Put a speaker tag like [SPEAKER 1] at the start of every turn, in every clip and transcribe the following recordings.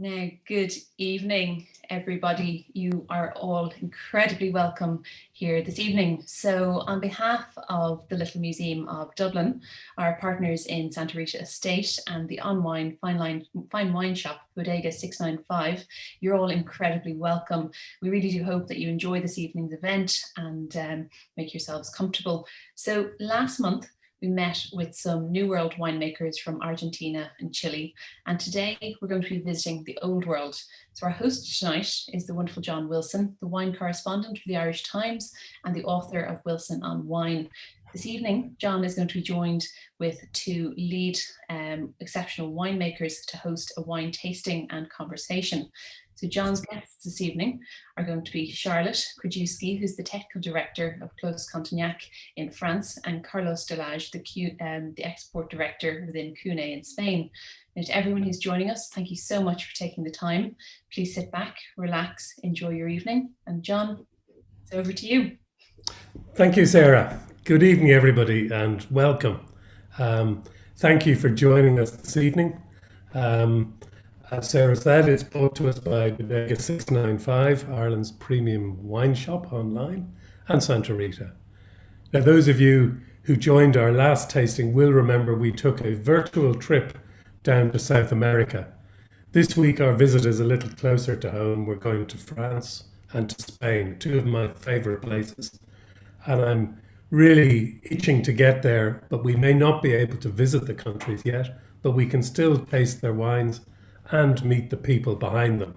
[SPEAKER 1] Now, good evening, everybody. You are all incredibly welcome here this evening. So on behalf of the Little Museum of Dublin, our partners in Santa Rita Estate and the online fine wine shop, Bodega695, you're all incredibly welcome. We really do hope that you enjoy this evening's event and make yourselves comfortable. So last month, we met with some New World winemakers from Argentina and Chile, and today we're going to be visiting the Old World. So our host tonight is the wonderful John Wilson, the wine correspondent for the Irish Times and the author of Wilson on Wine. This evening, John is going to be joined with two lead exceptional winemakers to host a wine tasting and conversation. So John's guests this evening are going to be Charlotte Krajewski, who's the technical director of Clos Contagnac in France, and Carlos Delage, the export director within Cune in Spain. And to everyone who's joining us, thank you so much for taking the time. Please sit back, relax, enjoy your evening. And John, it's over to you.
[SPEAKER 2] Thank you, Sarah. Good evening, everybody, and welcome. Thank you for joining us this evening. As Sarah said, it's brought to us by Bodega695, Ireland's premium wine shop online, and Santa Rita. Now, those of you who joined our last tasting will remember we took a virtual trip down to South America. This week, our visit is a little closer to home. We're going to France and to Spain, two of my favorite places. And I'm really itching to get there, but we may not be able to visit the countries yet, but we can still taste their wines and meet the people behind them.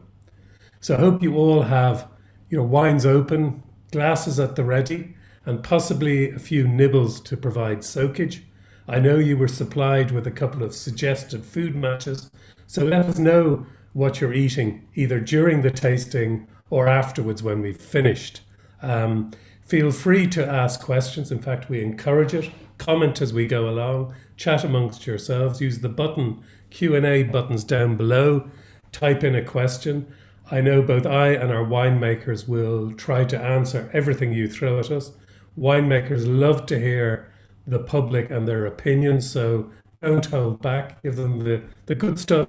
[SPEAKER 2] So I hope you all have your wines open, glasses at the ready, and possibly a few nibbles to provide soakage. I know you were supplied with a couple of suggested food matches, so let us know what you're eating either during the tasting or afterwards when we've finished. Feel free to ask questions. In fact, we encourage it. Comment as we go along, chat amongst yourselves, use the Q&A buttons down below, type in a question. I know both I and our winemakers will try to answer everything you throw at us. Winemakers love to hear the public and their opinions, so don't hold back, give them the good stuff,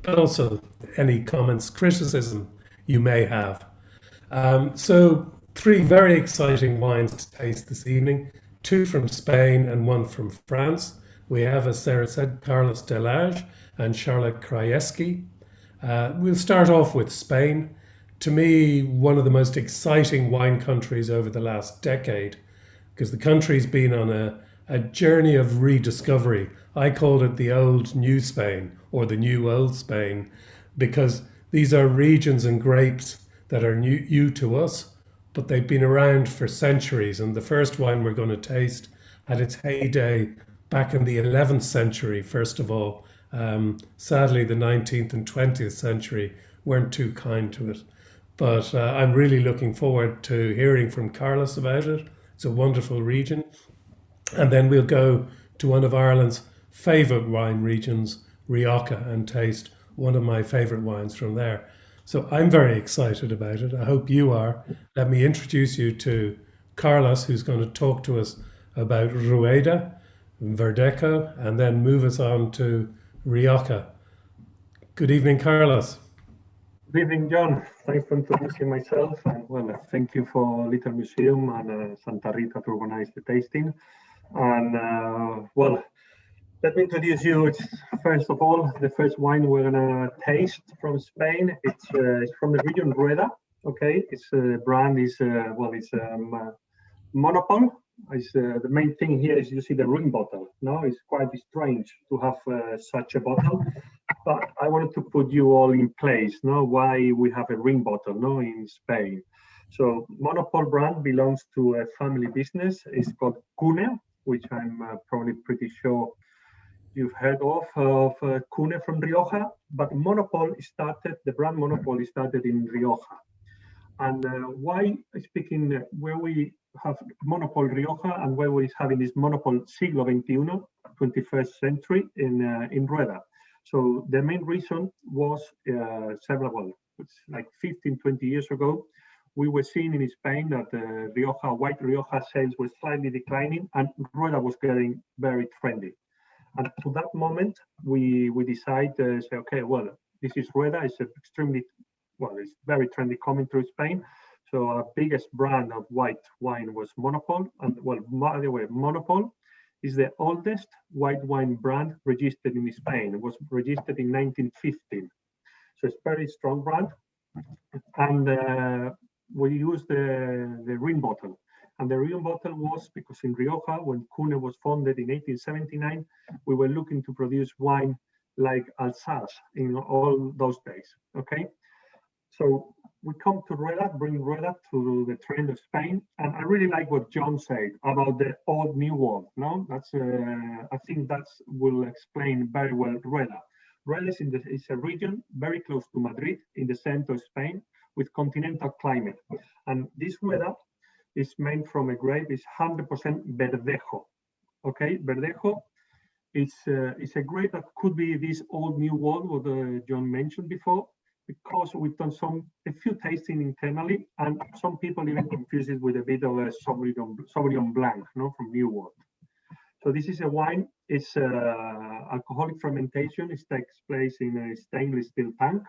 [SPEAKER 2] but also any comments, criticism you may have. So 3 very exciting wines to taste this evening, 2 from Spain and 1 from France. We have, as Sarah said, Carlos Delage and Charlotte Krajewski. We'll start off with Spain. To me, one of the most exciting wine countries over the last decade, because the country's been on a journey of rediscovery. I called it the old new Spain or the new old Spain, because these are regions and grapes that are new to us, but they've been around for centuries. And the first wine we're going to taste had its heyday back in the 11th century, first of all. Sadly, the 19th and 20th century weren't too kind to it. But I'm really looking forward to hearing from Carlos about it. It's a wonderful region. And then we'll go to one of Ireland's favourite wine regions, Rioja, and taste one of my favourite wines from there. So I'm very excited about it. I hope you are. Let me introduce you to Carlos, who's going to talk to us about Rueda, Verdeco, and then move us on to Rioja. Good evening, Carlos.
[SPEAKER 3] Good evening, John. Thanks for introducing myself. And well, thank you for Little Museum and Santa Rita to organize the tasting. And well, let me introduce you. First of all, the first wine we're gonna taste from Spain. It's from the region Rueda. Okay, its brand is Monopole. The main thing here is you see the ring bottle. No, it's quite strange to have such a bottle. But I wanted to put you all in place. No, why we have a ring bottle? No, in Spain. So Monopole brand belongs to a family business. It's called Cune, which I'm probably pretty sure you've heard of Cune from Rioja. But the brand Monopole started in Rioja. And why speaking where we have Monopole Rioja and where we're having this Monopole Siglo XXI, 21st century in Rueda. So the main reason was it's like 15, 20 years ago, we were seeing in Spain that white Rioja sales were slightly declining and Rueda was getting very trendy. And to that moment, we decided to say, okay, well, This is Rueda. It's extremely, well, it's very trendy coming through Spain. So our biggest brand of white wine was Monopol. And well, by the way, Monopol is the oldest white wine brand registered in Spain. It was registered in 1915. So it's a very strong brand. And we use the ring bottle. And the ring bottle was because in Rioja, when Cune was founded in 1879, we were looking to produce wine like Alsace in all those days, okay? So we come to Rueda, bring Rueda to the trend of Spain. And I really like what John said about the old new world, no? That's, I think that will explain very well Rueda. Rueda is a region very close to Madrid in the center of Spain with continental climate. And this Rueda is made from a grape, is 100% Verdejo. Okay, Verdejo is a grape that could be this old new world, what John mentioned before, because we've done a few tasting internally, and some people even confuse it with a bit of a Sauvignon Blanc, no, from New World. So this is a wine. It's alcoholic fermentation. It takes place in a stainless steel tank.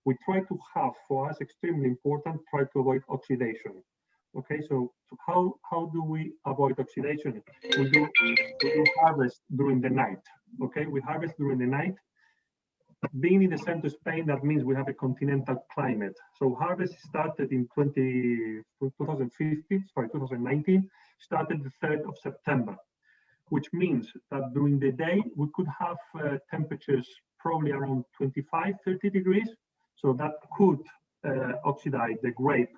[SPEAKER 3] We try to have, for us, extremely important, try to avoid oxidation. Okay, so how do we avoid oxidation? We do harvest during the night. Okay, we harvest during the night. Being in the center of Spain, that means we have a continental climate. So harvest started in 2019, started the 3rd of September, which means that during the day, we could have temperatures probably around 25, 30 degrees. So that could oxidize the grape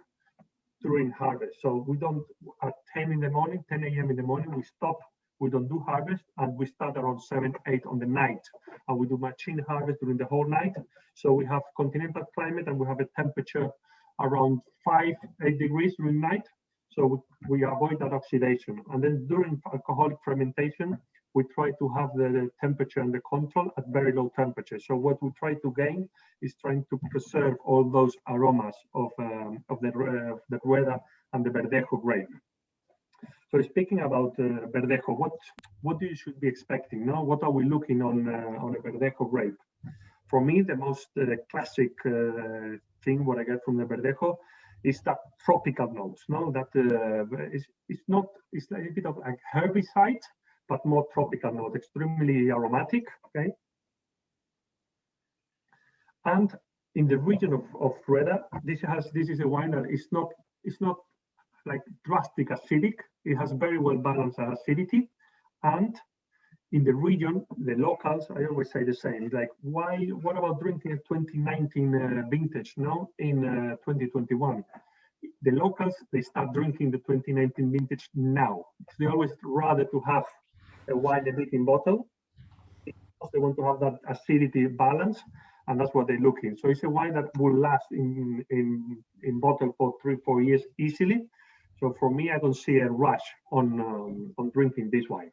[SPEAKER 3] during harvest. So we don't, at 10 in the morning, 10 a.m. in the morning, we stop, we don't do harvest, and we start around 7, 8 on the night. And we do machine harvest during the whole night. So we have continental climate and we have a temperature around 5, 8 degrees during night. So we avoid that oxidation. And then during alcoholic fermentation, we try to have the temperature under control at very low temperature. So what we try to gain is trying to preserve all those aromas of the Rueda and the Verdejo grape. So speaking about Verdejo, what you should be expecting? No, what are we looking on a Verdejo grape? For me, the most classic thing what I get from the Verdejo is that tropical notes. No, that it's a bit of like herbicide, but more tropical note, extremely aromatic. Okay, and in the region of Rueda, this is a wine that is not like drastic acidic. It has very well balanced acidity, and in the region, the locals, I always say the same. Like, what about drinking a 2019 vintage? No, in 2021. The locals, they start drinking the 2019 vintage now. They always rather to have a wine a bit in bottle because they want to have that acidity balance, and that's what they're looking. So it's a wine that will last in bottle for 3-4 years easily. So for me, I don't see a rush on drinking this wine.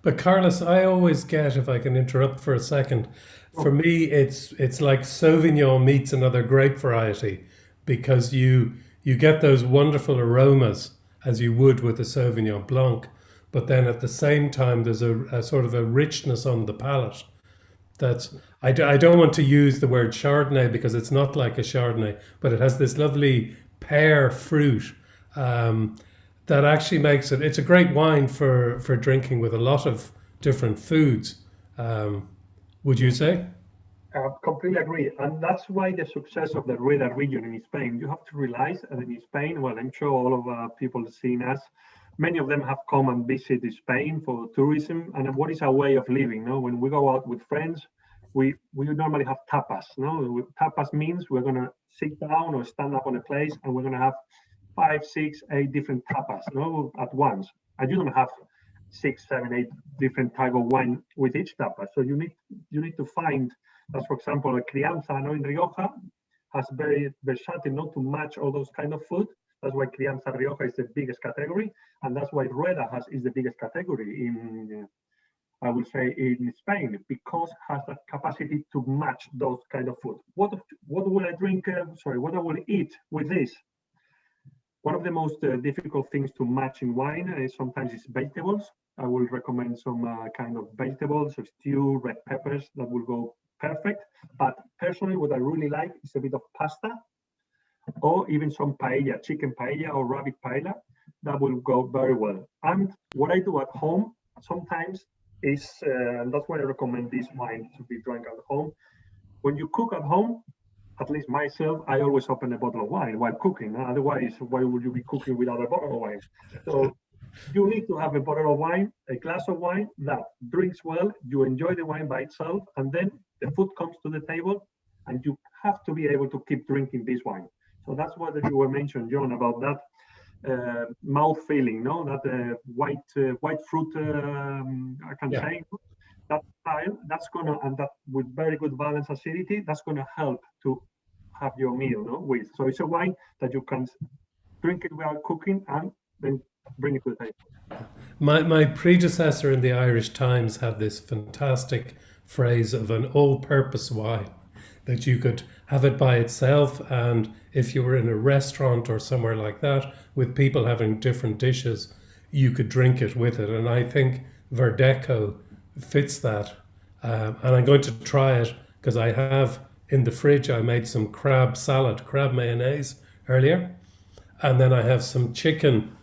[SPEAKER 2] But Carlos, I always get, if I can interrupt for a second, for me it's like Sauvignon meets another grape variety, because you get those wonderful aromas as you would with a Sauvignon Blanc, but then at the same time there's a sort of a richness on the palate. That's I don't want to use the word Chardonnay because it's not like a Chardonnay, but it has this lovely pear fruit that actually makes it's a great wine for drinking with a lot of different foods. Would you say?
[SPEAKER 3] I completely agree. And that's why the success of the Rueda region in Spain, you have to realize that in Spain, well, I'm sure all of people seeing us, many of them have come and visit Spain for tourism. And what is our way of living? No? When we go out with friends, we normally have tapas. No? Tapas means we're going to sit down or stand up on a place and we're going to have 5, 6, 8 different tapas, no, at once. And you don't have 6, 7, 8 different type of wine with each tapa. So you need to find, as for example, a crianza, no, in Rioja has very versatile, not to match all those kind of food. That's why crianza Rioja is the biggest category, and that's why Rueda is the biggest category in, I would say, in Spain, because it has that capacity to match those kind of food. What will I drink? What I will eat with this? One of the most difficult things to match in wine sometimes is vegetables. I will recommend some kind of vegetables, so stew, red peppers, that will go perfect. But personally, what I really like is a bit of pasta, or even some paella, chicken paella or rabbit paella. That will go very well. And what I do at home sometimes is, and that's why I recommend this wine to be drunk at home. When you cook at home, at least myself, I always open a bottle of wine while cooking. Otherwise, why would you be cooking without a bottle of wine? So you need to have a bottle of wine, a glass of wine that drinks well, you enjoy the wine by itself, and then the food comes to the table, and you have to be able to keep drinking this wine. So that's what you were mentioning, John, about that mouth feeling, no? That white fruit, I can say. That style, that's gonna, and that with very good balance acidity, that's gonna help to have your meal, no? With. So it's a wine that you can drink it while cooking and then bring it to the table.
[SPEAKER 2] My predecessor in the Irish Times had this fantastic phrase of an all-purpose wine, that you could have it by itself, and if you were in a restaurant or somewhere like that with people having different dishes, you could drink it with it. And I think Verdeco fits that. And I'm going to try it because I have in the fridge, I made some crab salad, crab mayonnaise earlier. And then I have some chicken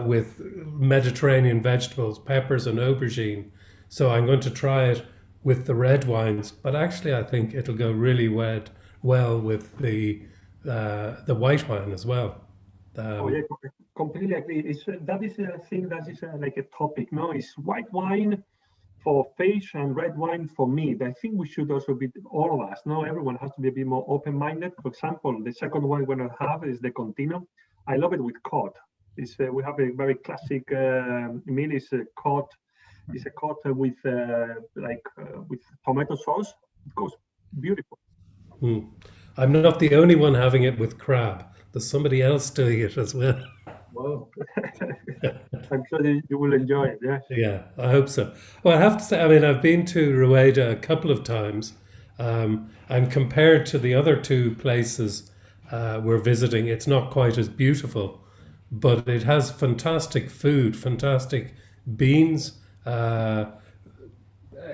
[SPEAKER 2] with Mediterranean vegetables, peppers and aubergine. So I'm going to try it with the red wines, but actually I think it'll go really well with the white wine as well.
[SPEAKER 3] Yeah, completely agree. That is a thing that is like a topic. No, it's white wine for fish and red wine for meat. I think we should also be, all of us, no, everyone has to be a bit more open-minded. For example, the second one we're going to have is the Contino. I love it with cod. We have a very classic meal. It's a cod. It's a cod with with tomato sauce. It goes beautiful.
[SPEAKER 2] I'm not the only one having it with crab. There's somebody else doing it as well.
[SPEAKER 3] Wow. I'm sure you will enjoy it. Yeah.
[SPEAKER 2] Yeah, I hope so. Well, I have to say, I mean, I've been to Rueda a couple of times, and compared to the other two places we're visiting, it's not quite as beautiful, but it has fantastic food, fantastic beans.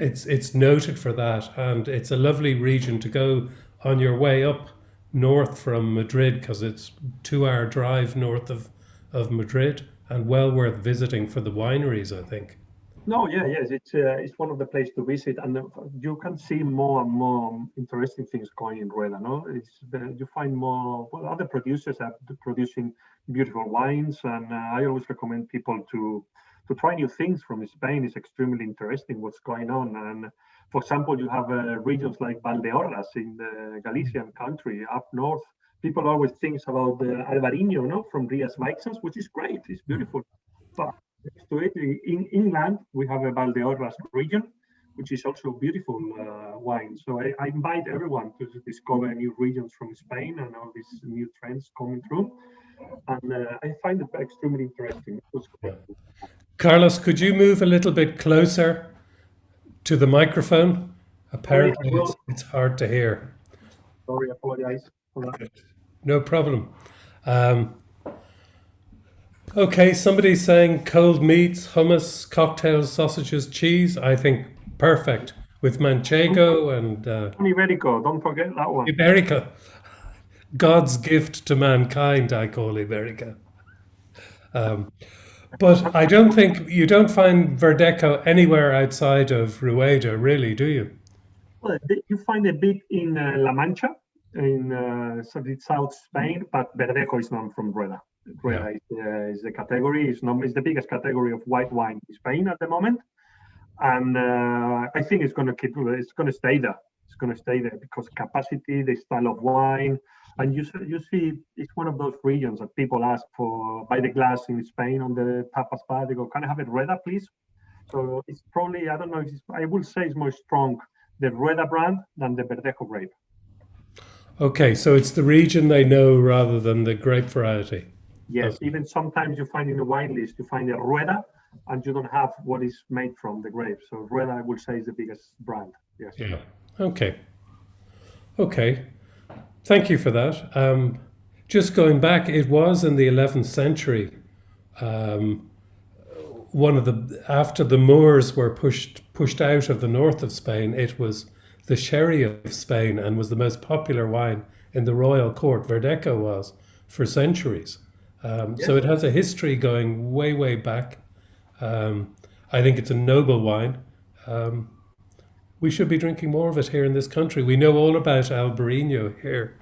[SPEAKER 2] It's noted for that, and it's a lovely region to go on your way up north from Madrid, because it's 2-hour drive north of Madrid, and well worth visiting for the wineries, I think.
[SPEAKER 3] No, yes, it's one of the places to visit, and you can see more and more interesting things going in Rueda. No, you find more. Well, other producers are producing beautiful wines, and I always recommend people to try new things from Spain. It's extremely interesting what's going on. And for example, you have regions like Valdeorras in the Galician country up north. People always think about the Alvarinho, no, from Rías Baixas, which is great. It's beautiful. But next to it, in England, we have a Valdeorras region, which is also beautiful wine. So I invite everyone to discover new regions from Spain and all these new trends coming through. And I find it extremely interesting.
[SPEAKER 2] Carlos, could you move a little bit closer to the microphone? Apparently, it's hard to hear.
[SPEAKER 3] Sorry, I apologize for that.
[SPEAKER 2] No problem. Okay, somebody's saying cold meats, hummus, cocktails, sausages, cheese. I think perfect with manchego and
[SPEAKER 3] Iberico, don't forget that one.
[SPEAKER 2] Iberica. God's gift to mankind, I call Iberica. But I don't think you don't find Verdeco anywhere outside of Rueda, really, do you?
[SPEAKER 3] Well, you find a bit in La Mancha, in South Spain, but Verdeco is not from Rueda. Rueda is the category. It's the biggest category of white wine in Spain at the moment, and I think it's going to stay there. It's going to stay there because capacity, the style of wine. And you see, it's one of those regions that people ask for by the glass in Spain on the tapas bar. They go, "Can I have it Rueda, please?" So it's probably, I don't know, I will say it's more strong, the Rueda brand than the Verdejo grape.
[SPEAKER 2] Okay, so it's the region they know rather than the grape variety.
[SPEAKER 3] Yes, even sometimes you find in the wine list, you find a Rueda, and you don't have what is made from the grape. So Rueda, I would say, is the biggest brand. Yes.
[SPEAKER 2] Yeah. Okay. Thank you for that. just going back, it was in the 11th century. Um, after the Moors were pushed out of the north of Spain, it was the sherry of Spain and was the most popular wine in the royal court. Verdejo was for centuries. So it has a history going way, way back. I think it's a noble wine. We should be drinking more of it here in this country. We know all about Albarino here.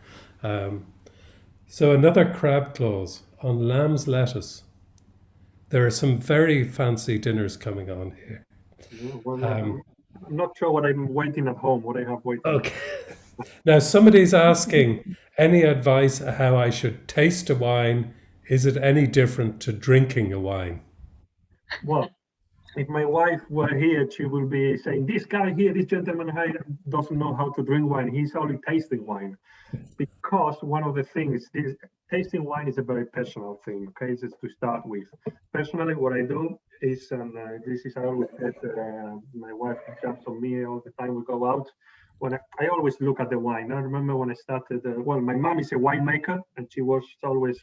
[SPEAKER 2] So another crab clause on lamb's lettuce. There are some very fancy dinners coming on here.
[SPEAKER 3] Well, I'm not sure what I'm waiting at home, what I have waiting.
[SPEAKER 2] Okay. Now somebody's asking any advice how I should taste a wine. Is it any different to drinking a wine?
[SPEAKER 3] Well, if my wife were here, she will be saying, this guy here, this gentleman here doesn't know how to drink wine. He's only tasting wine. Because one of the things, tasting wine is a very personal thing, okay? Just to start with. Personally, what I do is, and this is I always get, my wife jumps on me all the time we go out. When I always look at the wine. I remember when I started, well, my mom is a winemaker, and she was always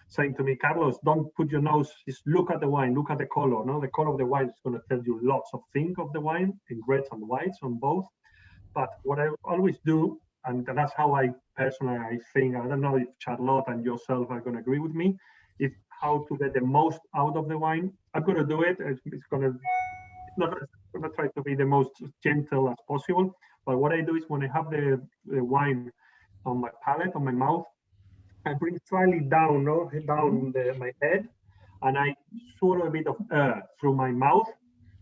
[SPEAKER 3] saying to me, Carlos, don't put your nose, just look at the wine, look at the color. No, the color of the wine is going to tell you lots of things of the wine, in reds and whites on both. But what I always do, and that's how I personally I think, I don't know if Charlotte and yourself are going to agree with me, is how to get the most out of the wine. I'm going to do it. It's not going to try to be the most gentle as possible. But what I do is when I have the wine on my palate, on my mouth, I bring slightly down, my head, and I swallow a bit of air through my mouth.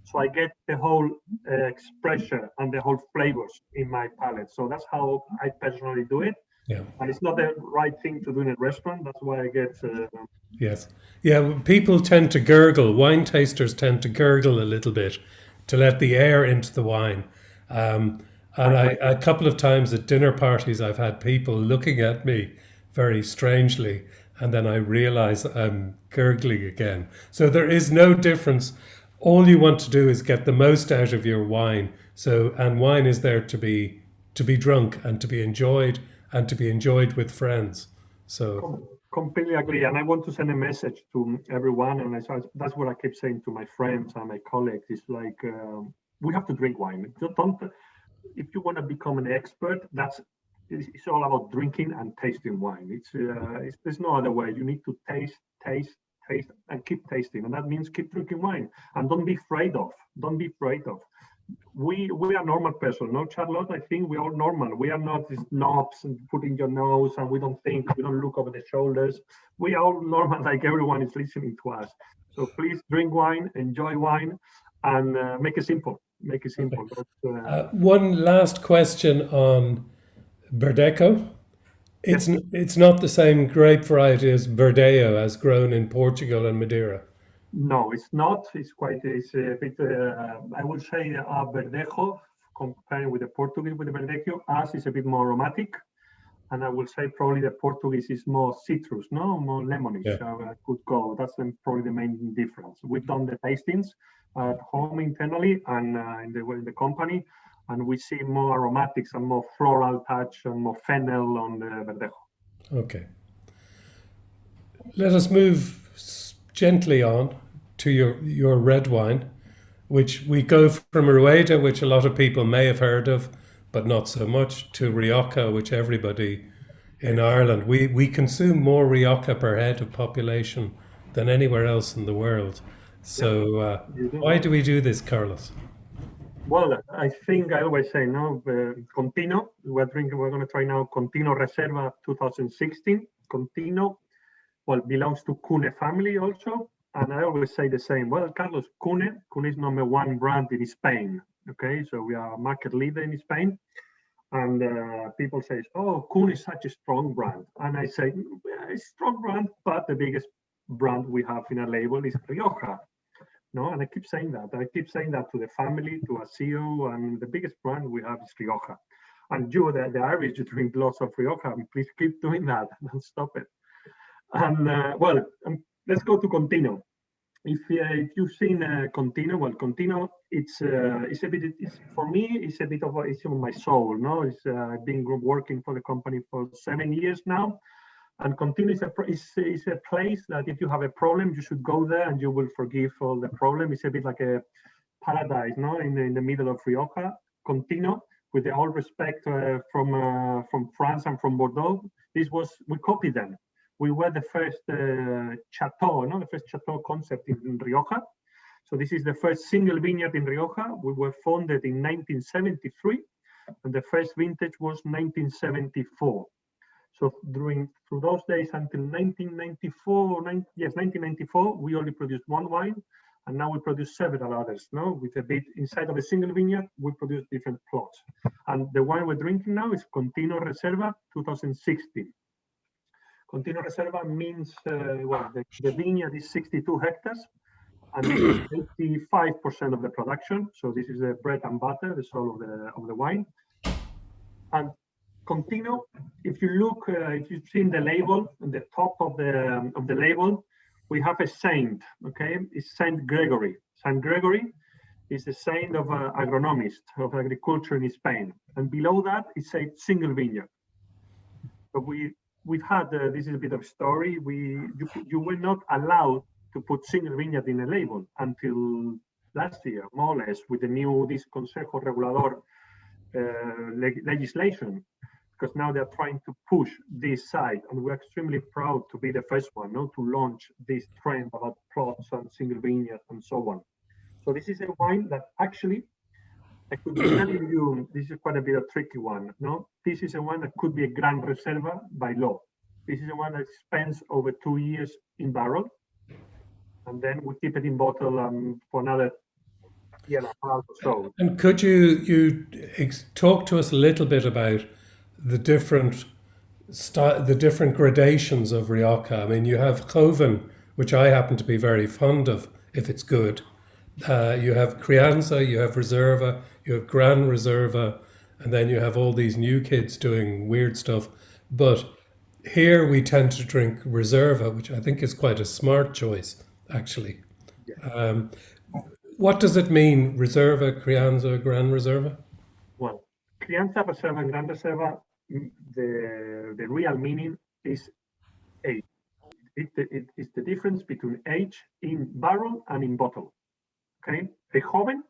[SPEAKER 3] So I get the whole expression and the whole flavors in my palate. So that's how I personally do it.
[SPEAKER 2] Yeah.
[SPEAKER 3] And it's not the right thing to do in a restaurant. That's why I get...
[SPEAKER 2] Yes. Yeah, people tend to gurgle. Wine tasters tend to gurgle a little bit to let the air into the wine. And a couple of times at dinner parties, I've had people looking at me very strangely, and then I realize I'm gurgling again. So there is no difference. All you want to do is get the most out of your wine. And wine is there to be drunk and to be enjoyed with friends. So
[SPEAKER 3] completely agree. And I want to send a message to everyone. And that's what I keep saying to my friends and my colleagues. It's like, we have to drink wine. If you want to become an expert, it's all about drinking and tasting wine. There's no other way. You need to taste, and keep tasting, and that means keep drinking wine. And don't be afraid of. We are normal person, no, Charlotte? I think we are normal. We are not these knobs and put in your nose, and we don't look over the shoulders. We are all normal, like everyone is listening to us. So please drink wine, enjoy wine, and make it simple.
[SPEAKER 2] Okay. One last question on Verdejo. It's not the same grape variety as Bordeaux, as grown in Portugal and Madeira.
[SPEAKER 3] No, it's not. It's a bit, I would say, Verdejo, comparing with the Portuguese, with the Verdejo, ours is a bit more aromatic. And I would say probably the Portuguese is more citrus, more lemonish.
[SPEAKER 2] Yeah.
[SPEAKER 3] Could go. That's probably the main difference. We've done the tastings at home internally and in the company, and we see more aromatics and more floral touch and more fennel on the Verdejo.
[SPEAKER 2] Okay. Let us move gently on to your red wine, which we go from Rueda, which a lot of people may have heard of, but not so much, to Rioja, which everybody in Ireland, we consume more Rioja per head of population than anywhere else in the world. So why do we do this, Carlos?
[SPEAKER 3] Well, I think I always say, Contino. We're going to try now Contino Reserva 2016. Contino, belongs to Cune family also. And I always say the same. Well, Carlos, Cune is #1 brand in Spain. Okay, so we are a market leader in Spain. And people say, oh, Cune is such a strong brand. And I say, yeah, it's a strong brand, but the biggest brand we have in our label is Rioja. No, and I keep saying that. I keep saying that to the family, to our CEO, and the biggest brand we have is Rioja. And you, the Irish, you drink lots of Rioja. And please keep doing that. Don't stop it. And let's go to Contino. If you've seen Contino, Contino, it's a bit. For me, it's a bit of it's on my soul. No, I've been working for the company for 7 years now, And Contino is a place that if you have a problem, you should go there and you will forgive all the problem. It's a bit like a paradise, no, in the middle of Rioja. Contino, with all respect from France and from Bordeaux, we copied them. We were the first chateau, no, the first chateau concept in Rioja. So this is the first single vineyard in Rioja. We were founded in 1973, and the first vintage was 1974. So through those days until 1994, we only produced one wine, and now we produce several others. No, with a bit inside of a single vineyard, we produce different plots. And the wine we're drinking now is Contino Reserva 2016. Contino Reserva means the vineyard is 62 hectares, and this is 85% of the production. So this is the bread and butter, the soul of the wine. And Contino, if you look, if you've seen the label, on the top of the label, we have a saint. Okay, it's Saint Gregory. Saint Gregory is the saint of agronomist, of agriculture in Spain, and below that it says single vineyard. So we've had this is a bit of story. You were not allowed to put single vineyard in a label until last year, more or less, with the new Consejo Regulador legislation, because now they're trying to push this side, and we're extremely proud to be the first one, to launch this trend about plots and single vineyard and so on. So this is a wine that actually, I could be telling you, this is quite a bit of tricky one. No, this is a one that could be a Gran Reserva by law. This is a one that spends over 2 years in barrel, and then we keep it in bottle for another year and a half or so.
[SPEAKER 2] And could you talk to us a little bit about the different gradations of Rioja? I mean, you have Joven, which I happen to be very fond of, if it's good. You have Crianza, you have Reserva, you have Gran Reserva, and then you have all these new kids doing weird stuff. But here we tend to drink Reserva, which I think is quite a smart choice, actually. Yeah. What does it mean, Reserva, Crianza, Gran Reserva?
[SPEAKER 3] Well, Crianza, Reserva, and Gran Reserva, the real meaning is age. It's the difference between age in barrel and in bottle. Okay, a Joven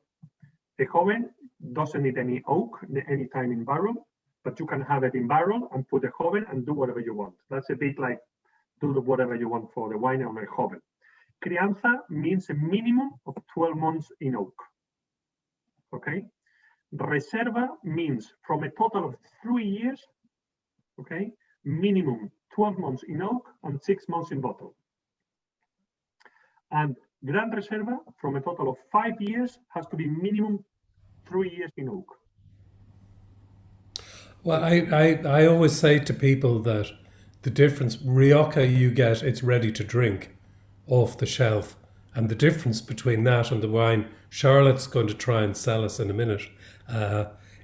[SPEAKER 3] doesn't need any oak any time in barrel, but you can have it in barrel and put a Joven and do whatever you want. That's a bit like do whatever you want for the wine on a Joven. Crianza means a minimum of 12 months in oak. Okay, Reserva means from a total of 3 years, okay, minimum 12 months in oak and 6 months in bottle. And Gran Reserva, from a total of 5 years, has to be minimum 3 years in oak.
[SPEAKER 2] Well, I always say to people that the difference, Rioja you get, it's ready to drink off the shelf. And the difference between that and the wine Charlotte's going to try and sell us in a minute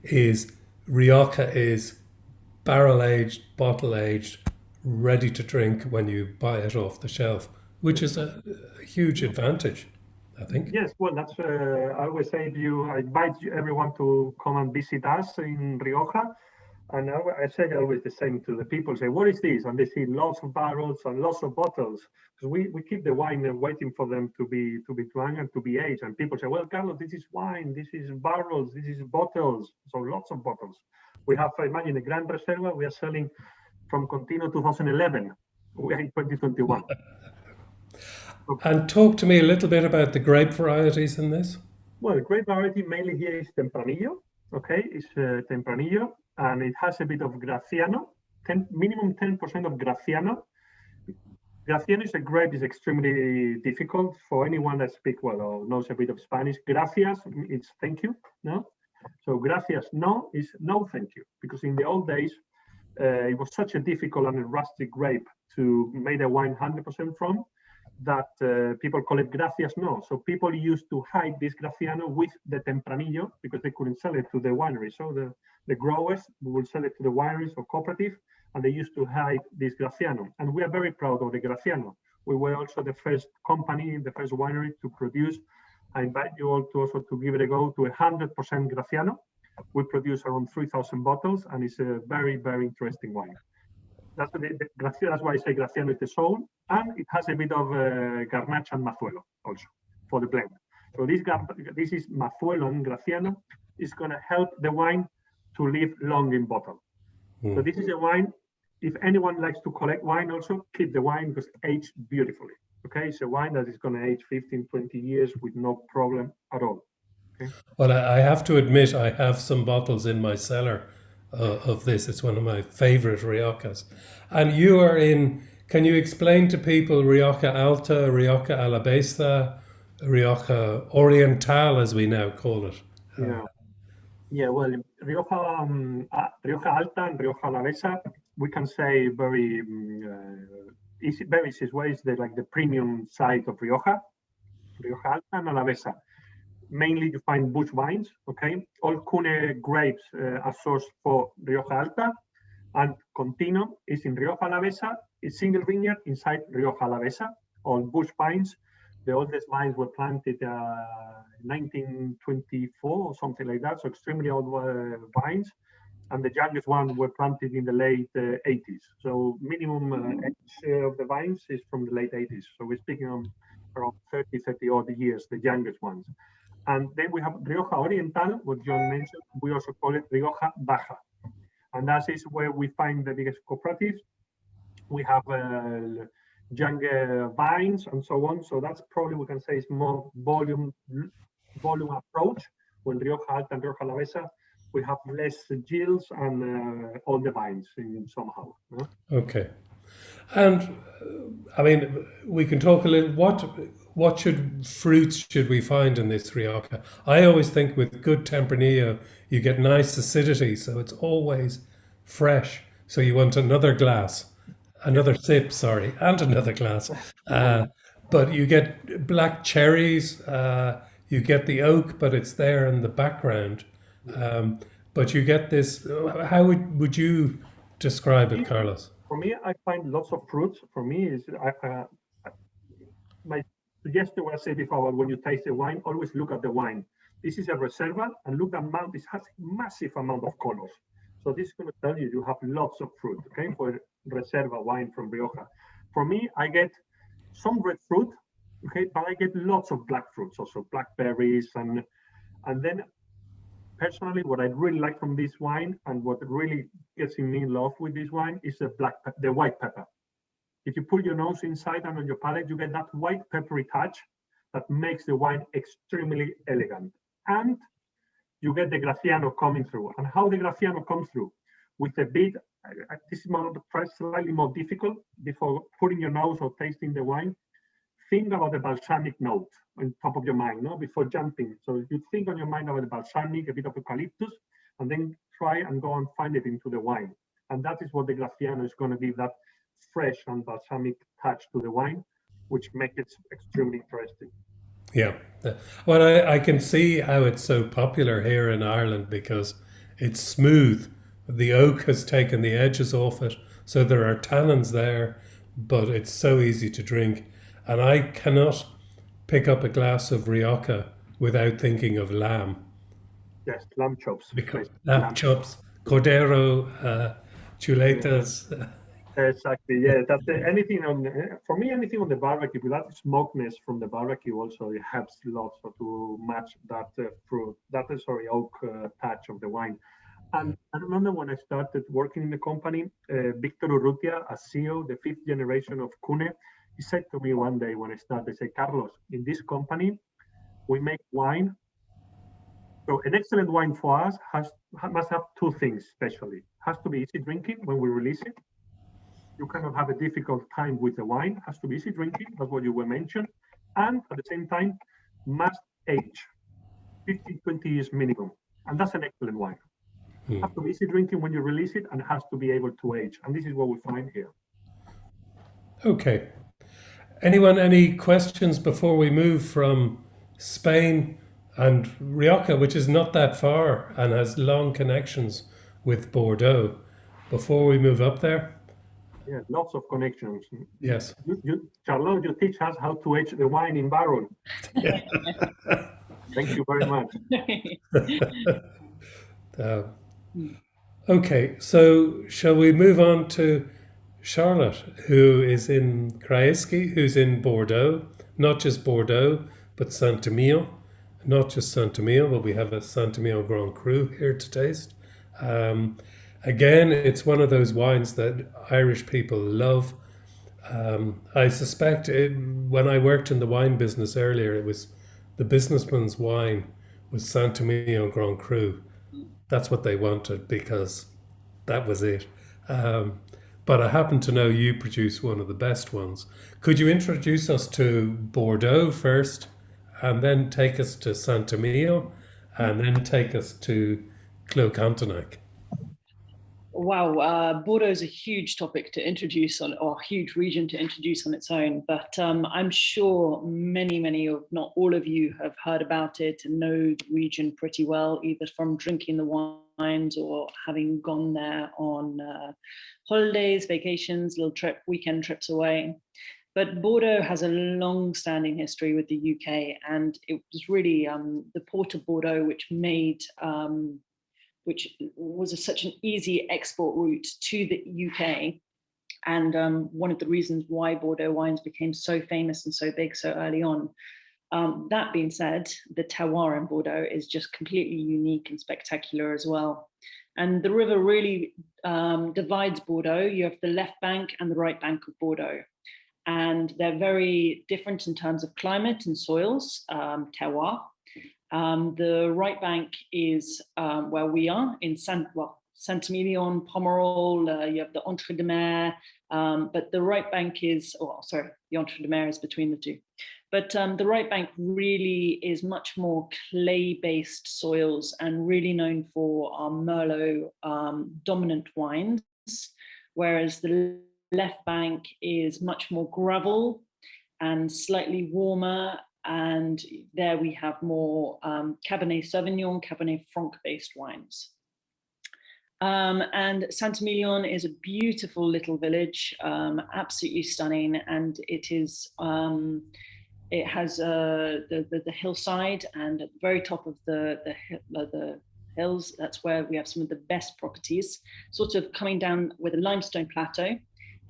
[SPEAKER 2] is Rioja is barrel aged, bottle aged, ready to drink when you buy it off the shelf, which is a huge advantage, I think.
[SPEAKER 3] Yes, well, that's I always say I invite everyone to come and visit us in Rioja. And I say always the same to the people, say, what is this? And they see lots of barrels and lots of bottles. Because we keep the wine waiting for them to be drunk and to be aged. And people say, well, Carlos, this is wine, this is barrels, this is bottles. So lots of bottles. We have, imagine, a Gran Reserva we are selling from Contino 2011. We are in 2021.
[SPEAKER 2] And talk to me a little bit about the grape varieties in this.
[SPEAKER 3] Well, the grape variety mainly here is Tempranillo. Okay, it's Tempranillo. And it has a bit of Graciano, minimum 10% of Graciano. Graciano is a grape is extremely difficult for anyone that speaks well or knows a bit of Spanish. Gracias, it's thank you, no? So gracias, no, is no thank you. Because in the old days, it was such a difficult and a rustic grape to make a wine 100% from that people call it gracias, no. So people used to hide this Graciano with the Tempranillo because they couldn't sell it to the winery. So the growers will sell it to the wineries or cooperative, and they used to hide this Graciano. And we are very proud of the Graciano. We were also the first company, the first winery to produce. I invite you all to also to give it a go to 100% Graciano. We produce around 3,000 bottles, and it's a very, very interesting wine. That's that's why I say Graciano is the soul, and it has a bit of Garnacha and Mazuelo also for the blend. So this is Mazuelo and Graciano is going to help the wine to live long in bottle. So this is a wine. If anyone likes to collect wine, also keep the wine because it ages beautifully. Okay, it's a wine that is going to age 15, 20 years with no problem at all. Okay?
[SPEAKER 2] Well, I have to admit, I have some bottles in my cellar of this. It's one of my favorite Riojas. And you are in, can you explain to people Rioja Alta, Rioja Alavesa, Rioja Oriental, as we now call it?
[SPEAKER 3] Yeah, well, Rioja Alta and Rioja Alavesa, we can say very easy ways. They're like the premium side of Rioja Alta and Alavesa. Mainly you find bush vines, okay? All Cune grapes are sourced for Rioja Alta, and Contino is in Rioja Alavesa. It's single vineyard inside Rioja Alavesa, all bush vines. The oldest vines were planted in 1924 or something like that, so extremely old vines. And the youngest one were planted in the late 80s. So minimum age of the vines is from the late 80s. So we're speaking of around 30 odd years, the youngest ones. And then we have Rioja Oriental, what John mentioned. We also call it Rioja Baja. And that is where we find the biggest cooperatives. We have younger vines and so on. So that's probably, we can say, is more volume approach. When Rioja Alta and Rioja Alavesa, we have less yields and all the vines in somehow. No?
[SPEAKER 2] Okay. And I mean, we can talk a little, what fruits should we find in this Rioja? I always think with good Tempranillo, you get nice acidity, so it's always fresh. So you want another sip, and another glass. But you get black cherries, you get the oak, but it's there in the background. But you get this, how would you describe it, Carlos?
[SPEAKER 3] For me, I find lots of fruits. For me, is my suggestion, what I said before, when you taste the wine, always look at the wine. This is a Reserva, and look at amount. This has a massive amount of colors. So this is going to tell you have lots of fruit. Okay, for Reserva wine from Rioja. For me, I get some red fruit. Okay, but I get lots of black fruits, also blackberries, and then personally, what I really like from this wine and what really gets me in love with this wine is the white pepper. If you pull your nose inside and on your palate, you get that white peppery touch that makes the wine extremely elegant. And you get the Graciano coming through. And how the Graciano comes through? With a bit, this is slightly more difficult before putting your nose or tasting the wine. Think about the balsamic note on top of your mind, no? Before jumping. So you think on your mind about the balsamic, a bit of eucalyptus, and then try and go and find it into the wine. And that is what the Graciano is going to give, that fresh and balsamic touch to the wine, which makes it extremely interesting.
[SPEAKER 2] Yeah. Well, I can see how it's so popular here in Ireland because it's smooth. The oak has taken the edges off it, so there are tannins there, but it's so easy to drink. And I cannot pick up a glass of Rioja without thinking of lamb.
[SPEAKER 3] Yes, lamb chops.
[SPEAKER 2] Lamb chops, cordero, chuletas.
[SPEAKER 3] Exactly. Yeah, that's anything for me. Anything on the barbecue, with that smokiness from the barbecue, also it helps lots to match that oak touch of the wine. And I remember when I started working in the company, Victor Urrutia, as CEO, the 5th generation of Cune. He said to me one day when I started, he said, Carlos, in this company, we make wine. So an excellent wine for us must have two things, especially. It has to be easy drinking when we release it. You cannot have a difficult time with the wine. It has to be easy drinking. That's what you were mentioned. And at the same time, must age 15, 20 years minimum. And that's an excellent wine. It has to be easy drinking when you release it and has to be able to age. And this is what we find here.
[SPEAKER 2] Okay. Anyone, any questions before we move from Spain and Rioja, which is not that far and has long connections with Bordeaux, before we move up there?
[SPEAKER 3] Yeah, lots of connections.
[SPEAKER 2] Yes.
[SPEAKER 3] Charlotte, you teach us how to age the wine in barrel. Thank you very much.
[SPEAKER 2] Okay, so shall we move on to Charlotte, who is in Kraevsky, who's in Bordeaux, not just Bordeaux, but Saint-Emilion. Not just Saint-Emilion, but we have a Saint-Emilion Grand Cru here to taste. Um, Again, it's one of those wines that Irish people love. I suspect when I worked in the wine business earlier, it was the businessman's wine was Saint-Emilion Grand Cru. That's what they wanted because that was it. Um, but I happen to know you produce one of the best ones. Could you introduce us to Bordeaux first, and then take us to Saint-Emilion, and then take us to Clos Cantenac?
[SPEAKER 4] Wow, Bordeaux is a huge topic to introduce on, or huge region to introduce on its own. But I'm sure many of, not all of you have heard about it and know the region pretty well, either from drinking the wines or having gone there on holidays, vacations, little weekend trips away. But Bordeaux has a long-standing history with the UK, and it was really the port of Bordeaux which made which was such an easy export route to the UK. And one of the reasons why Bordeaux wines became so famous and so big so early on. That being said, the terroir in Bordeaux is just completely unique and spectacular as well. And the river really divides Bordeaux. You have the left bank and the right bank of Bordeaux. And they're very different in terms of climate and soils, terroir. The right bank is where we are in Saint-Emilion, Pomerol, you have the Entre de Mer, but the right bank is, the Entre de Mer is between the two. But the right bank really is much more clay-based soils and really known for our Merlot dominant wines, whereas the left bank is much more gravel and slightly warmer. And there we have more Cabernet Sauvignon, Cabernet Franc based wines. And Saint-Emilion is a beautiful little village, absolutely stunning. And it is, it has the hillside, and at the very top of the hills, that's where we have some of the best properties, sort of coming down with a limestone plateau.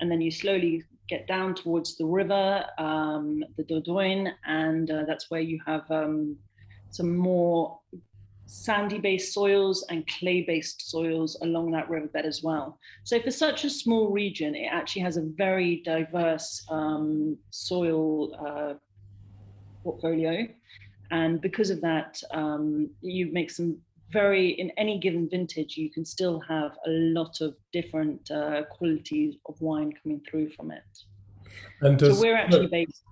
[SPEAKER 4] And then you slowly get down towards the river, the Dordogne, and that's where you have some more sandy-based soils and clay-based soils along that riverbed as well. So for such a small region, it actually has a very diverse soil portfolio. And because of that, you make some in any given vintage, you can still have a lot of different qualities of wine coming through from it. And so we're actually based.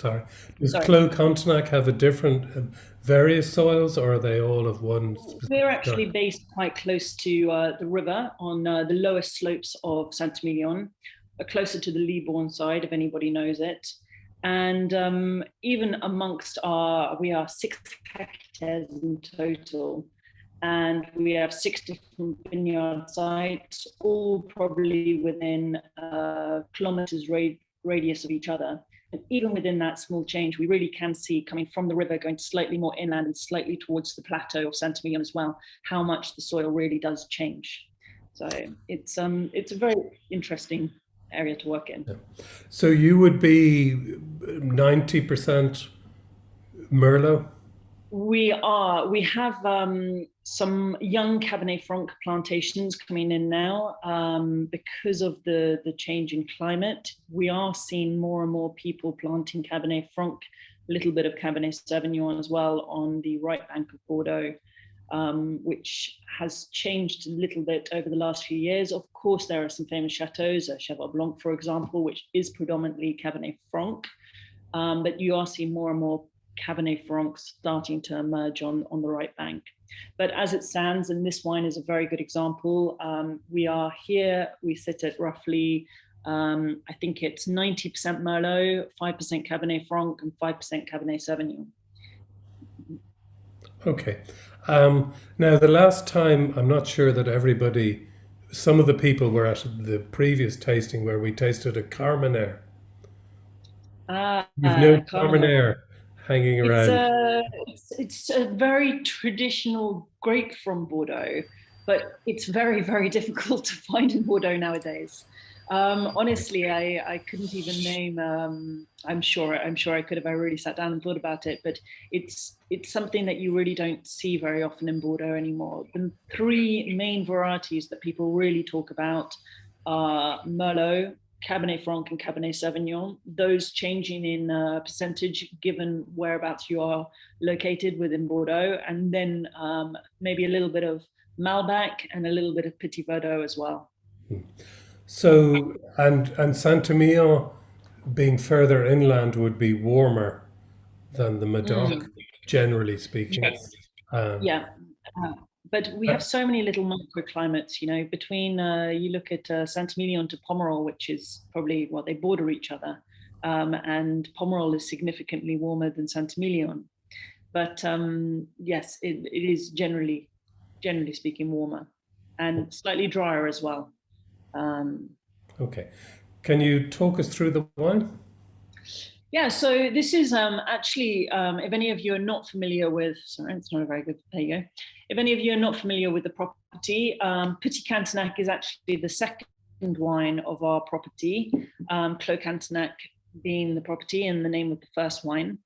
[SPEAKER 2] Does Clos Cantenac have a different various soils, or are they all of one?
[SPEAKER 4] We're actually based quite close to the river on the lowest slopes of Saint-Emilion, closer to the Libourne side, if anybody knows it. And even amongst we are 6 hectares in total. And we have 6 different vineyard sites, all probably within kilometers radius of each other. And even within that small change, we really can see coming from the river, going slightly more inland and slightly towards the plateau of Saint-Emilion as well, how much the soil really does change. So it's a very interesting area to work in.
[SPEAKER 2] Yeah. So you would be 90% Merlot?
[SPEAKER 4] We have some young Cabernet Franc plantations coming in now. Because of the change in climate, we are seeing more and more people planting Cabernet Franc, a little bit of Cabernet Sauvignon as well on the right bank of Bordeaux, which has changed a little bit over the last few years. Of course, there are some famous chateaus, Cheval Blanc, for example, which is predominantly Cabernet Franc, but you are seeing more and more Cabernet Franc starting to emerge on the right bank. But as it stands, and this wine is a very good example, we are here, we sit at roughly, I think it's 90% Merlot, 5% Cabernet Franc, and 5% Cabernet Sauvignon.
[SPEAKER 2] Okay. Now, the last time, I'm not sure that some of the people were at the previous tasting where we tasted a Carmenere. You've no Carmenere hanging around.
[SPEAKER 4] It's a very traditional grape from Bordeaux, but it's very, very difficult to find in Bordeaux nowadays. Honestly, I couldn't even name. I'm sure I could have. I really sat down and thought about it, but it's something that you really don't see very often in Bordeaux anymore. The three main varieties that people really talk about are Merlot, Cabernet Franc, and Cabernet Sauvignon. Those changing in percentage given whereabouts you are located within Bordeaux, and then maybe a little bit of Malbec and a little bit of Petit Verdot as well.
[SPEAKER 2] So, and Saint-Emilion being further inland would be warmer than the Medoc, generally speaking.
[SPEAKER 4] Yes.
[SPEAKER 2] Um,
[SPEAKER 4] Yeah. But we have so many little microclimates, between you look at Saint-Emilion to Pomerol, which is probably what they border each other. And Pomerol is significantly warmer than Saint-Emilion. But yes, it is generally speaking warmer and slightly drier as well.
[SPEAKER 2] Okay. Can you talk us through the wine?
[SPEAKER 4] Yeah, so this is actually, if any of you are not familiar with, sorry, it's not a very good, there you go. If any of you are not familiar with the property, Petit Cantenac is actually the second wine of our property, Clos Cantenac being the property and the name of the first wine.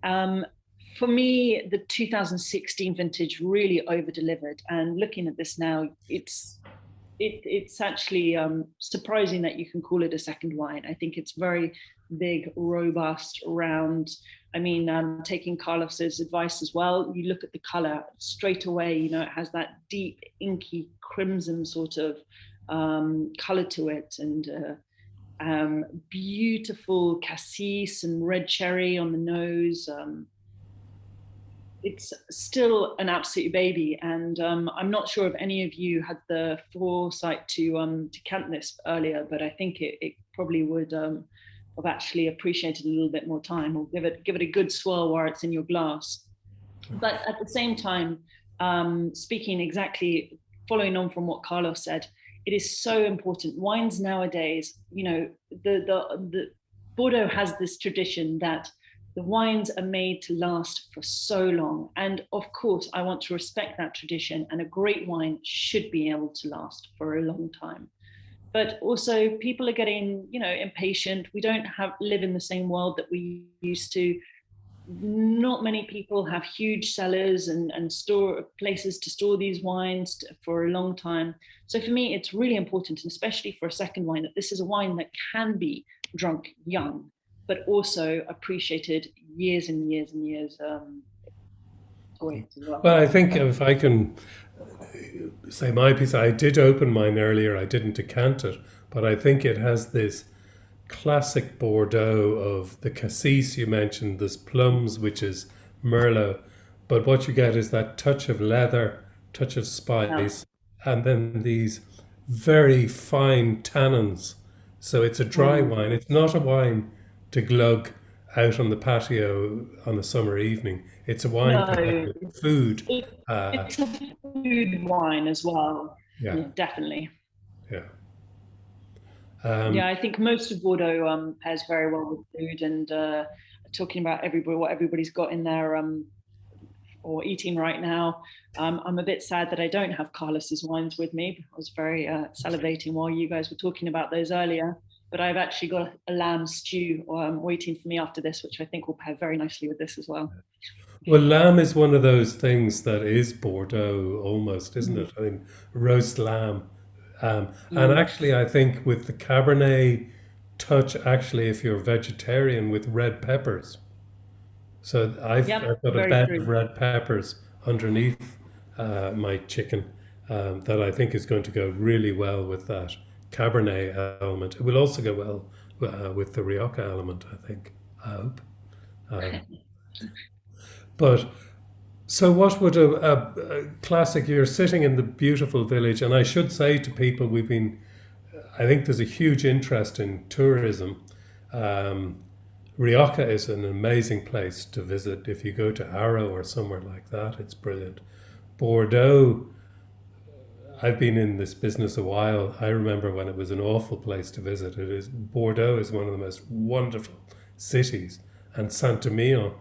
[SPEAKER 4] For me, the 2016 vintage really over-delivered, and looking at this now, it's actually surprising that you can call it a second wine. I think it's very big, robust, round. I mean, taking Carlos's advice as well, you look at the color straight away, it has that deep, inky crimson sort of color to it, and beautiful cassis and red cherry on the nose. It's still an absolute baby, and I'm not sure if any of you had the foresight to cant this earlier, but I think it probably would have actually appreciated a little bit more time, or give it a good swirl while it's in your glass. But at the same time, speaking exactly, following on from what Carlos said, it is so important. Wines nowadays, the Bordeaux has this tradition that the wines are made to last for so long. And of course, I want to respect that tradition, and a great wine should be able to last for a long time. But also people are getting, impatient. We don't live in the same world that we used to. Not many people have huge cellars and store places to store these wines for a long time. So for me, it's really important, and especially for a second wine, that this is a wine that can be drunk young, but also appreciated years and years and years.
[SPEAKER 2] Well, I think if I can say my piece, I did open mine earlier. I didn't decant it, but I think it has this classic Bordeaux of the cassis you mentioned. There's plums, which is Merlot, but what you get is that touch of leather, touch of spice, and then these very fine tannins. So it's a dry wine. It's not a wine to glug out on the patio on a summer evening. It's a wine to have with food.
[SPEAKER 4] It's a food wine as well. Yeah, definitely.
[SPEAKER 2] Yeah.
[SPEAKER 4] I think most of Bordeaux pairs very well with food. And talking about what everybody's got in there or eating right now, I'm a bit sad that I don't have Carlos's wines with me. I was very salivating while you guys were talking about those earlier. But I've actually got a lamb stew waiting for me after this, which I think will pair very nicely with this as well.
[SPEAKER 2] Well, lamb is one of those things that is Bordeaux almost, isn't it? I mean, roast lamb. And actually, I think with the Cabernet touch, actually, if you're vegetarian, with red peppers. So I've got a bed of red peppers underneath my chicken that I think is going to go really well with that Cabernet element. It will also go well with the Rioja element, I think. I hope. But so what would a classic, you're sitting in the beautiful village, and I should say to people, I think there's a huge interest in tourism. Rioja is an amazing place to visit. If you go to Haro or somewhere like that, it's brilliant. Bordeaux, I've been in this business a while. I remember when it was an awful place to visit. Bordeaux is one of the most wonderful cities, and Saint-Emilion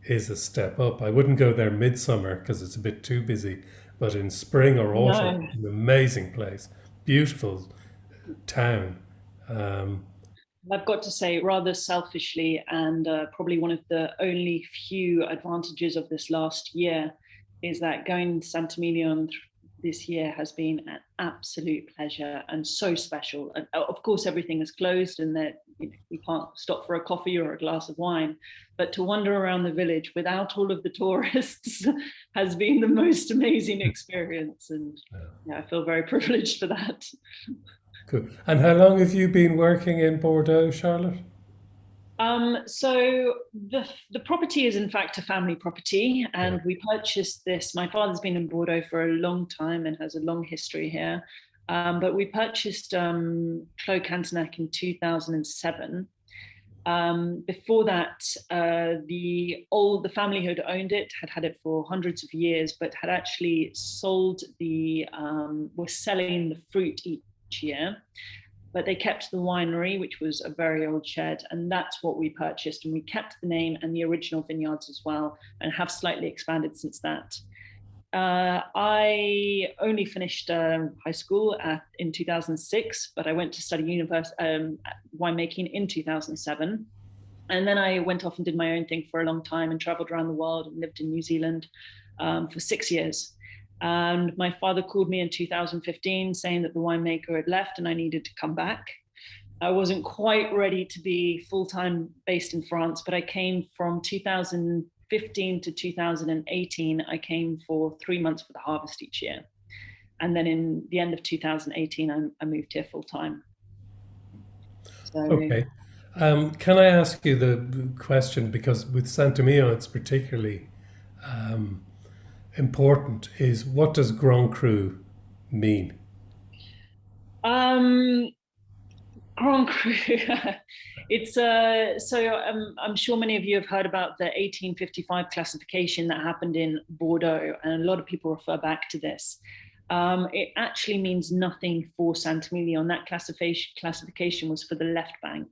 [SPEAKER 2] is a step up. I wouldn't go there midsummer because it's a bit too busy, but in spring or autumn, it's an amazing place, beautiful town.
[SPEAKER 4] I've got to say, rather selfishly, and probably one of the only few advantages of this last year is that going to Saint-Emilion this year has been an absolute pleasure and so special. And of course, everything is closed and that you can't stop for a coffee or a glass of wine. But to wander around the village without all of the tourists has been the most amazing experience. And yeah, I feel very privileged for that.
[SPEAKER 2] Good. And how long have you been working in Bordeaux, Charlotte?
[SPEAKER 4] So the property is in fact a family property, and we purchased this. My father's been in Bordeaux for a long time and has a long history here. But we purchased Clos Cantenac in 2007. Before that, the family who had owned it had it for hundreds of years, but had actually were selling the fruit each year. But they kept the winery, which was a very old shed, and that's what we purchased. And we kept the name and the original vineyards as well, and have slightly expanded since that. I only finished high school in 2006, but I went to study winemaking in 2007. And then I went off and did my own thing for a long time and traveled around the world and lived in New Zealand for 6 years. And my father called me in 2015 saying that the winemaker had left and I needed to come back. I wasn't quite ready to be full-time based in France, but I came from 2015 to 2018. I came for 3 months for the harvest each year. And then in the end of 2018, I moved here full-time. So,
[SPEAKER 2] okay. Can I ask you the question, because with Saint-Emilion it's particularly important, is what does Grand Cru mean?
[SPEAKER 4] Grand Cru, it's I'm sure many of you have heard about the 1855 classification that happened in Bordeaux, and a lot of people refer back to this. It actually means nothing for Saint-Emilion. That classification was for the left bank.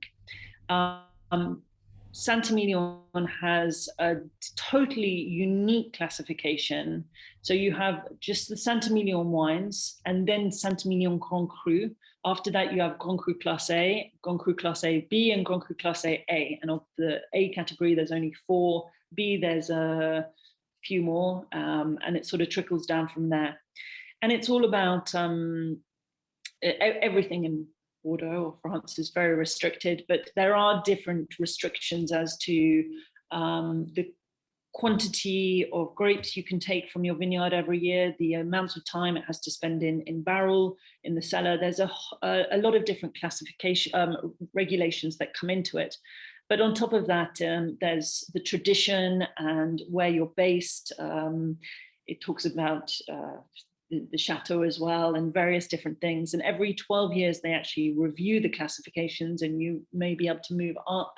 [SPEAKER 4] Saint-Emilion has a totally unique classification. So you have just the Saint-Emilion wines and then Saint-Emilion Grand Cru. After that, you have Grand Cru Class A, Grand Cru Class A B, and Grand Cru Class A. And of the A category, there's only 4. B, there's a few more, and it sort of trickles down from there. And it's all about everything in Bordeaux or France is very restricted, but there are different restrictions as to the quantity of grapes you can take from your vineyard every year, the amount of time it has to spend in barrel, in the cellar. There's a lot of different classification regulations that come into it. But on top of that, there's the tradition and where you're based. It talks about the chateau as well, and various different things. And every 12 years, they actually review the classifications, and you may be able to move up.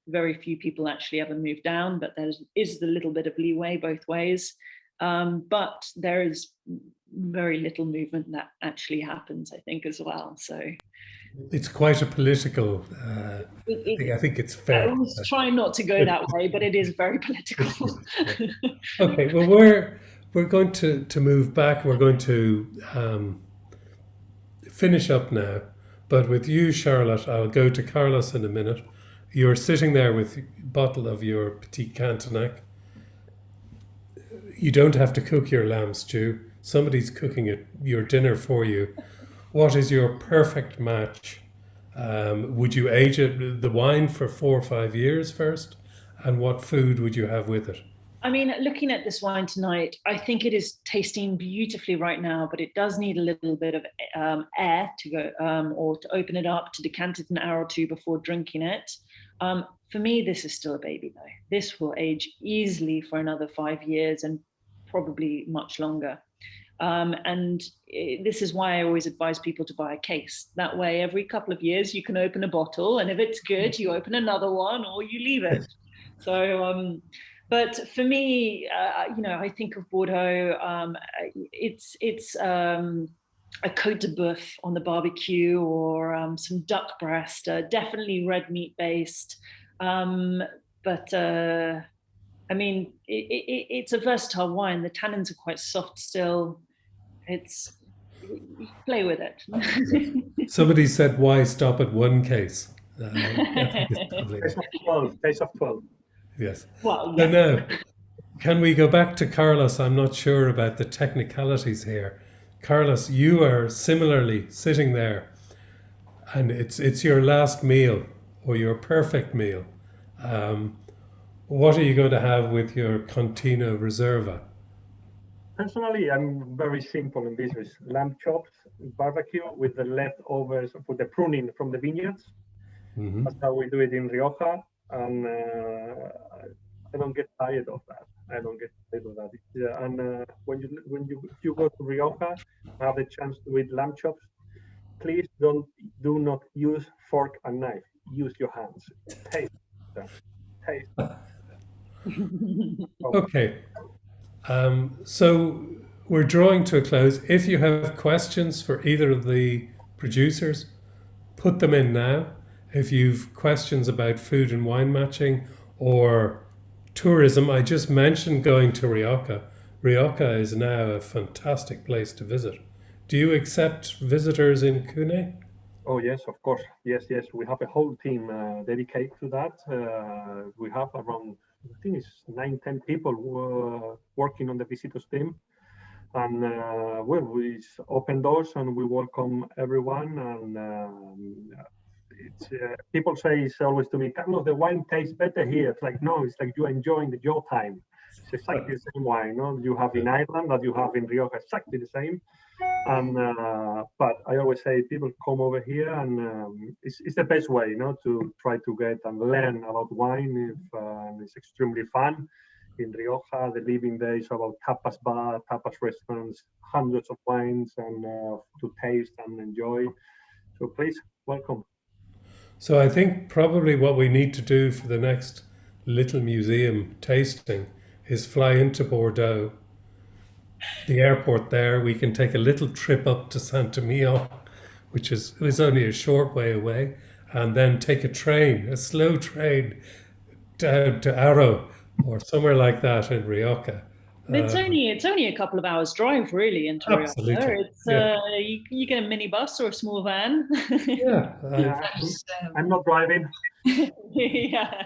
[SPEAKER 4] Very few people actually ever move down, but there is the little bit of leeway both ways. But there is very little movement that actually happens, I think, as well. So
[SPEAKER 2] it's quite a political thing. I think it's fair.
[SPEAKER 4] I was trying not to go that way, but it is very political.
[SPEAKER 2] Okay, well, we're going to move back. We're going to finish up now. But with you, Charlotte, I'll go to Carlos in a minute. You're sitting there with a bottle of your Petit Cantenac. You don't have to cook your lamb stew. Somebody's cooking your dinner for you. What is your perfect match? Would you age the wine for 4 or 5 years first? And what food would you have with it?
[SPEAKER 4] I mean, looking at this wine tonight, I think it is tasting beautifully right now, but it does need a little bit of air to go, or to open it up, to decant it an hour or two before drinking it. For me, this is still a baby though. This will age easily for another 5 years and probably much longer. This is why I always advise people to buy a case. That way, every couple of years, you can open a bottle, and if it's good, you open another one or you leave it. So, but for me, I think of Bordeaux. It's a côte de boeuf on the barbecue, or some duck breast. Definitely red meat based. But I mean, it's a versatile wine. The tannins are quite soft still. It's play with it.
[SPEAKER 2] Somebody said, why stop at one case? I think it's probably,
[SPEAKER 3] Case of 12. Case of 12.
[SPEAKER 2] yes.
[SPEAKER 4] Well,
[SPEAKER 2] So
[SPEAKER 4] yeah.
[SPEAKER 2] now, can we go back to Carlos? I'm not sure about the technicalities here. Carlos, you are similarly sitting there, and it's your last meal or your perfect meal. What are you going to have with your Contino Reserva?
[SPEAKER 3] Personally, I'm very simple in business. Lamb chops, barbecue with the leftovers for the pruning from the vineyards.
[SPEAKER 2] Mm-hmm.
[SPEAKER 3] That's how we do it in Rioja, and I don't get tired of that. I don't get tired of that. And when you go to Rioja, have the chance to eat lamb chops, please do not use fork and knife. Use your hands. Taste them. Taste.
[SPEAKER 2] Okay. So we're drawing to a close. If you have questions for either of the producers, put them in now. If you've questions about food and wine matching or tourism, I just mentioned going to Rioja. Rioja is now a fantastic place to visit. Do you accept visitors in Cune?
[SPEAKER 3] Oh yes, of course. Yes, yes. We have a whole team dedicated to that. We have around, I think it's 9, 10 people working on the visitors team, and we open doors and we welcome everyone. And it's people say it's always to me, Carlos, the wine tastes better here. It's like no, it's like you're enjoying your time. It's exactly the same wine, no? You have in Ireland that you have in Rioja, exactly the same. And but I always say people come over here, and it's the best way, to try to get and learn about wine. It's extremely fun. In Rioja, the living there is about tapas bar, tapas restaurants, hundreds of wines, and to taste and enjoy. So please welcome.
[SPEAKER 2] So I think probably what we need to do for the next little museum tasting is fly into Bordeaux, the airport there. We can take a little trip up to Saint-Emilion, which is only a short way away, and then take a train, a slow train, down to Arro or somewhere like that in Rioja.
[SPEAKER 4] It's only a couple of hours drive really into Rioja.
[SPEAKER 2] Absolutely.
[SPEAKER 4] It's you get a minibus or a small van.
[SPEAKER 2] Yeah.
[SPEAKER 3] I'm not driving.
[SPEAKER 4] Yeah,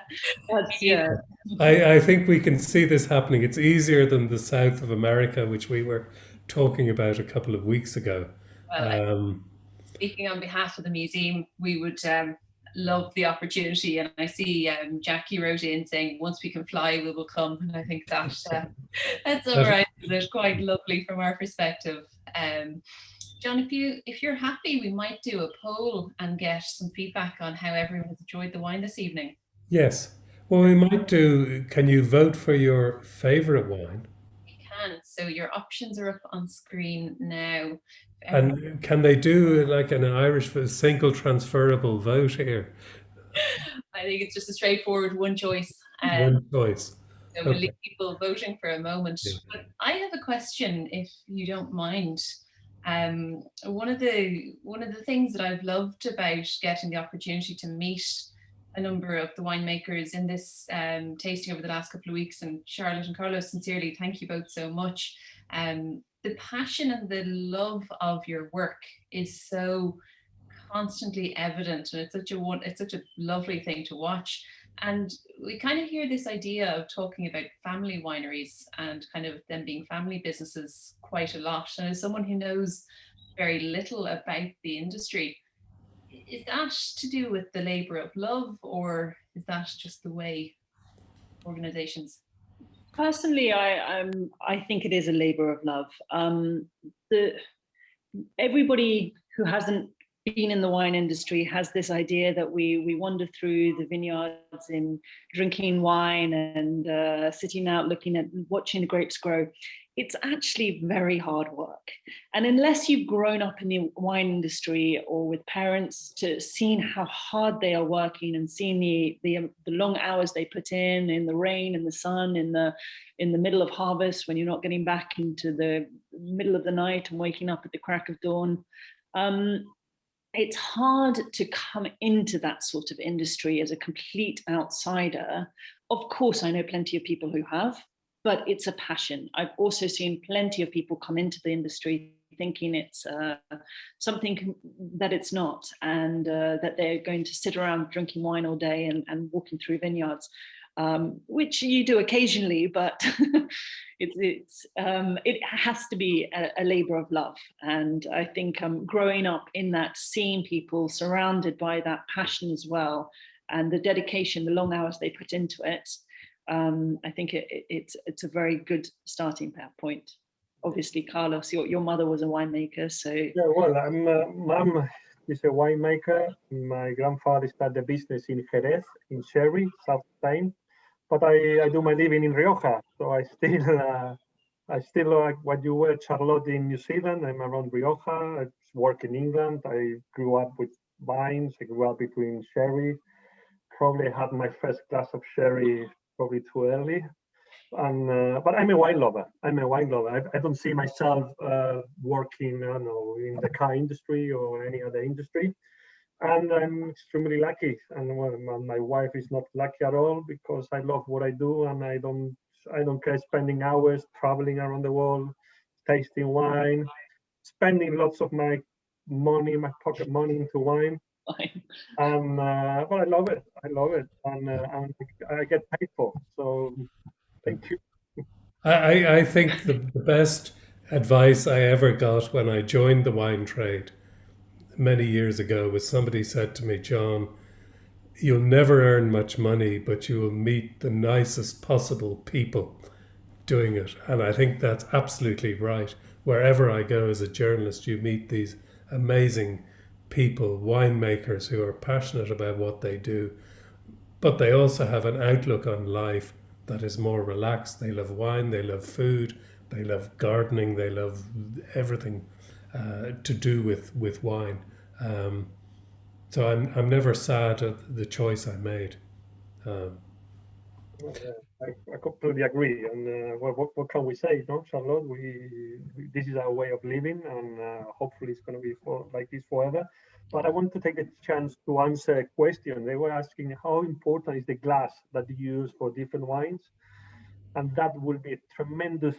[SPEAKER 4] that's, yeah.
[SPEAKER 2] I think we can see this happening. It's easier than the south of America, which we were talking about a couple of weeks ago.
[SPEAKER 1] Well, speaking on behalf of the museum, we would love the opportunity. And I see Jackie wrote in saying, once we can fly, we will come. And I think that that's all right. It's quite lovely from our perspective. John, if you're happy, we might do a poll and get some feedback on how everyone has enjoyed the wine this evening.
[SPEAKER 2] Yes. Well, we might do, can you vote for your favorite wine?
[SPEAKER 1] You can. So your options are up on screen now.
[SPEAKER 2] And can they do like an Irish single transferable vote here?
[SPEAKER 1] I think it's just a straightforward one choice.
[SPEAKER 2] One choice.
[SPEAKER 1] So we'll leave people voting for a moment.
[SPEAKER 2] Yeah.
[SPEAKER 1] But I have a question, if you don't mind. One of the things that I've loved about getting the opportunity to meet a number of the winemakers in this tasting over the last couple of weeks, and Charlotte and Carlos, sincerely, thank you both so much. The passion and the love of your work is so constantly evident, and it's such a lovely thing to watch. And we kind of hear this idea of talking about family wineries and kind of them being family businesses quite a lot. And as someone who knows very little about the industry, is that to do with the labor of love, or is that just the way organizations?
[SPEAKER 4] Personally, I think it is a labor of love. Everybody who hasn't been in the wine industry has this idea that we wander through the vineyards in drinking wine and sitting out looking at watching the grapes grow. It's actually very hard work, and unless you've grown up in the wine industry or with parents to seeing how hard they are working and seeing the long hours they put in the rain and the sun, in the middle of harvest when you're not getting back into the middle of the night and waking up at the crack of dawn. It's hard to come into that sort of industry as a complete outsider. Of course, I know plenty of people who have, but it's a passion. I've also seen plenty of people come into the industry thinking it's something that it's not, and that they're going to sit around drinking wine all day and walking through vineyards, which you do occasionally, but it has to be a labor of love. And I think growing up in that, seeing people surrounded by that passion as well, and the dedication, the long hours they put into it, I think it's a very good starting point. Obviously, Carlos, your mother was a winemaker, so
[SPEAKER 3] yeah. Well, mom is a winemaker. My grandfather started the business in Jerez, in Sherry, South Spain. But I do my living in Rioja, so I still like what you were, Charlotte, in New Zealand. I'm around Rioja. I work in England. I grew up with wines. I grew up between sherry. Probably had my first glass of sherry probably too early. And but I'm a wine lover. I don't see myself working, I don't know, in the car industry or any other industry. And I'm extremely lucky. And well, my wife is not lucky at all, because I love what I do, and I don't care spending hours traveling around the world, tasting wine, spending lots of my money, my pocket money, into wine.
[SPEAKER 4] fine.
[SPEAKER 3] And but I love it. And I get paid for. So thank you.
[SPEAKER 2] I think the best advice I ever got when I joined the wine trade many years ago was somebody said to me, John, you'll never earn much money, but you will meet the nicest possible people doing it. And I think that's absolutely right. Wherever I go as a journalist, you meet these amazing people, winemakers who are passionate about what they do, but they also have an outlook on life that is more relaxed. They love wine, they love food, they love gardening, they love everything to do with wine. So I'm never sad at the choice I made.
[SPEAKER 3] I completely agree. And what can we say, no, Charlotte? This is our way of living, and hopefully it's going to be like this forever. But I want to take the chance to answer a question. They were asking how important is the glass that you use for different wines, and that will be a tremendous.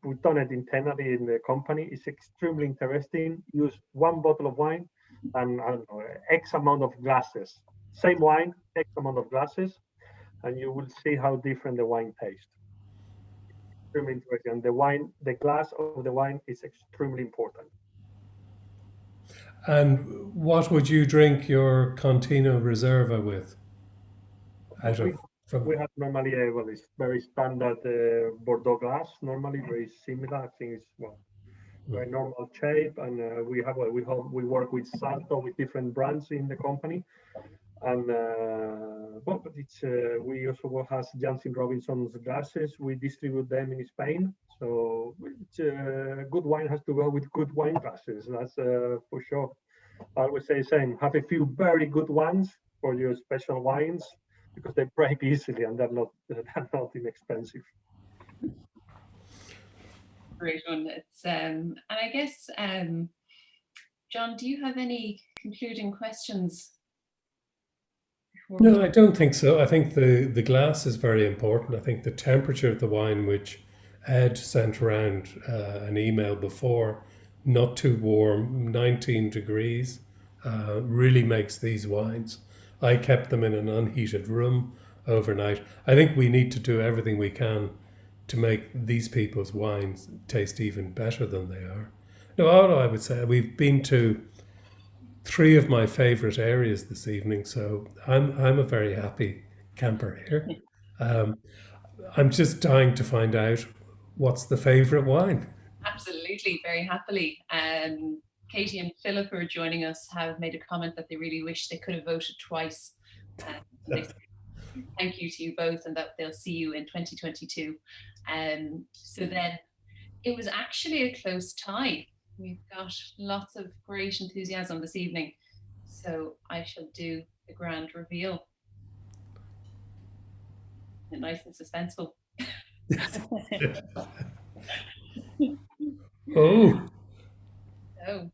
[SPEAKER 3] We've done it internally in the company. It's extremely interesting. Use one bottle of wine and I don't know, X amount of glasses. Same wine, X amount of glasses, and you will see how different the wine tastes. Extremely interesting. And the glass of the wine is extremely important.
[SPEAKER 2] And what would you drink your Contino Reserva with?
[SPEAKER 3] We have normally it's very standard Bordeaux glass. Normally very similar. I think it's very normal shape, and we work with Salto, with different brands in the company. And but it's we also have Janssen Robinson's glasses. We distribute them in Spain. So good wine has to go with good wine glasses. That's for sure. I would say the same. Have a few very good ones for your special wines, because they break easily and they're not inexpensive.
[SPEAKER 1] Great one. It's and I guess John, do you have any concluding questions?
[SPEAKER 2] No, I don't think so. I think the glass is very important. I think the temperature of the wine, which Ed sent around an email before, not too warm, 19 degrees, really makes these wines. I kept them in an unheated room overnight. I think we need to do everything we can to make these people's wines taste even better than they are. No, all I would say, we've been to 3 of my favorite areas this evening, so I'm a very happy camper here. I'm just dying to find out what's the favorite wine.
[SPEAKER 1] Absolutely, very happily. Katie and Philip, who are joining us, have made a comment that they really wish they could have voted twice. Thank you to you both, and that they'll see you in 2022. So then it was actually a close tie. We've got lots of great enthusiasm this evening. So I shall do the grand reveal. Nice and suspenseful.
[SPEAKER 2] Oh.
[SPEAKER 1] Oh,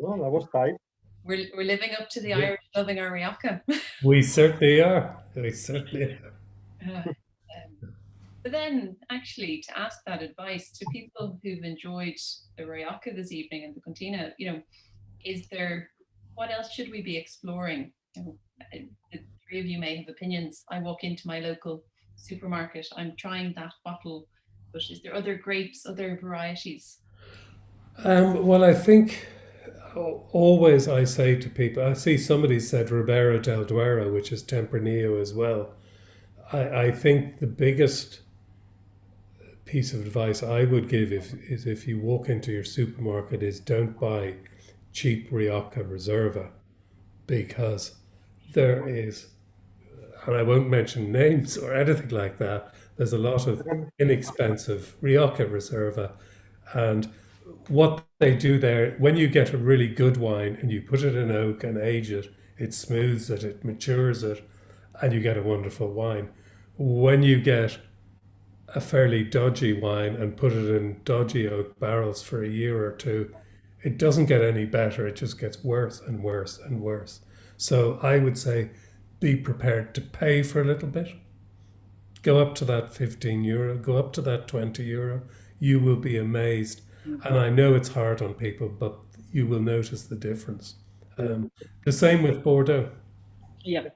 [SPEAKER 3] That was tight.
[SPEAKER 1] We're living up to the Irish loving our Rioja.
[SPEAKER 2] We certainly are. We certainly are.
[SPEAKER 1] But then actually to ask that advice to people who've enjoyed the Rioja this evening and the Cantina, is there, what else should we be exploring? The three of you may have opinions. I walk into my local supermarket, I'm trying that bottle, but is there other grapes, other varieties?
[SPEAKER 2] Well, I think always I say to people, I see somebody said Ribera del Duero, which is Tempranillo as well. I think the biggest piece of advice I would give is if you walk into your supermarket is don't buy cheap Rioja Reserva, because there is, and I won't mention names or anything like that, there's a lot of inexpensive Rioja Reserva. And what they do there, when you get a really good wine and you put it in oak and age it, it smooths it, it matures it, and you get a wonderful wine. When you get a fairly dodgy wine and put it in dodgy oak barrels for a year or two, it doesn't get any better. It just gets worse and worse and worse. So I would say be prepared to pay for a little bit. Go up to that €15, go up to that €20. You will be amazed. And I know it's hard on people, but you will notice the difference. The same with Bordeaux.
[SPEAKER 4] Yeah.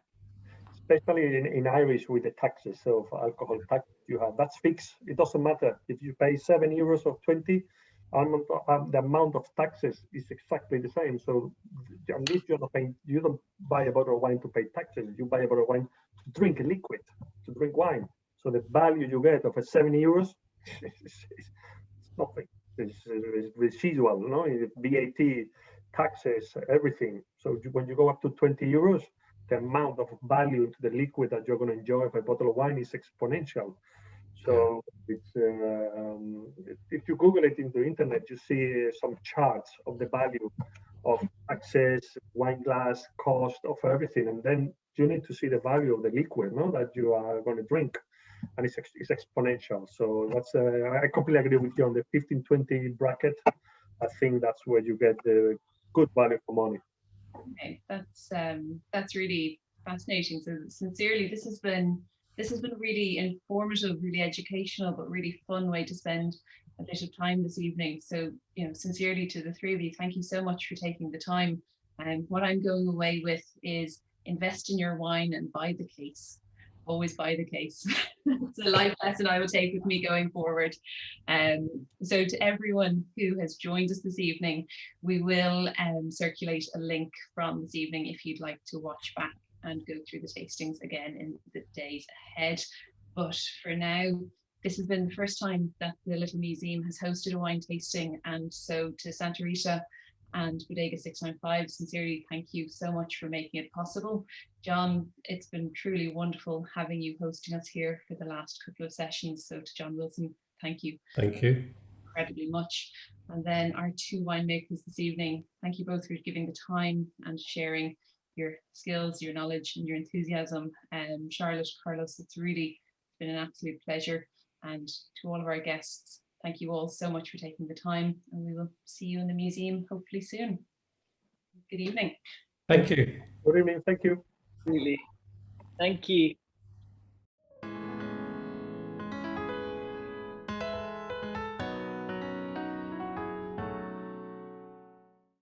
[SPEAKER 3] Especially in Irish with the taxes of alcohol tax you have, that's fixed. It doesn't matter if you pay €7 or 20, the amount of taxes is exactly the same. So at least you're not paying, you don't buy a bottle of wine to pay taxes, you buy a bottle of wine to drink a liquid, to drink wine. So the value you get of a €7 is nothing. It's residual, VAT, taxes, everything. So when you go up to €20, the amount of value to the liquid that you're going to enjoy of a bottle of wine is exponential. So it's if you Google it in the internet, you see some charts of the value of taxes, wine glass, cost of everything, and then you need to see the value of the liquid, that you are going to drink, and it's exponential. So that's I completely agree with you on the 15-20 bracket. I think that's where you get the good value for money.
[SPEAKER 1] Okay, that's really fascinating. So sincerely, this has been really informative, really educational, but really fun way to spend a bit of time this evening. So sincerely to the three of you, thank you so much for taking the time. And what I'm going away with is invest in your wine and buy the case. Always buy the case. It's a life lesson I will take with me going forward. So to everyone who has joined us this evening, we will circulate a link from this evening if you'd like to watch back and go through the tastings again in the days ahead. But for now, this has been the first time that the Little Museum has hosted a wine tasting, and so to Santa Rita and Bodega695, sincerely thank you so much for making it possible. John, it's been truly wonderful having you hosting us here for the last couple of sessions. So to John Wilson, thank you.
[SPEAKER 2] Thank you.
[SPEAKER 1] Incredibly much. And then our two winemakers this evening, thank you both for giving the time and sharing your skills, your knowledge and your enthusiasm. Charlotte, Carlos, it's really been an absolute pleasure. And to all of our guests, thank you all so much for taking the time, and we will see you in the museum hopefully soon. Good evening.
[SPEAKER 2] Thank you.
[SPEAKER 3] Good evening. Thank you.
[SPEAKER 4] Absolutely. Thank you.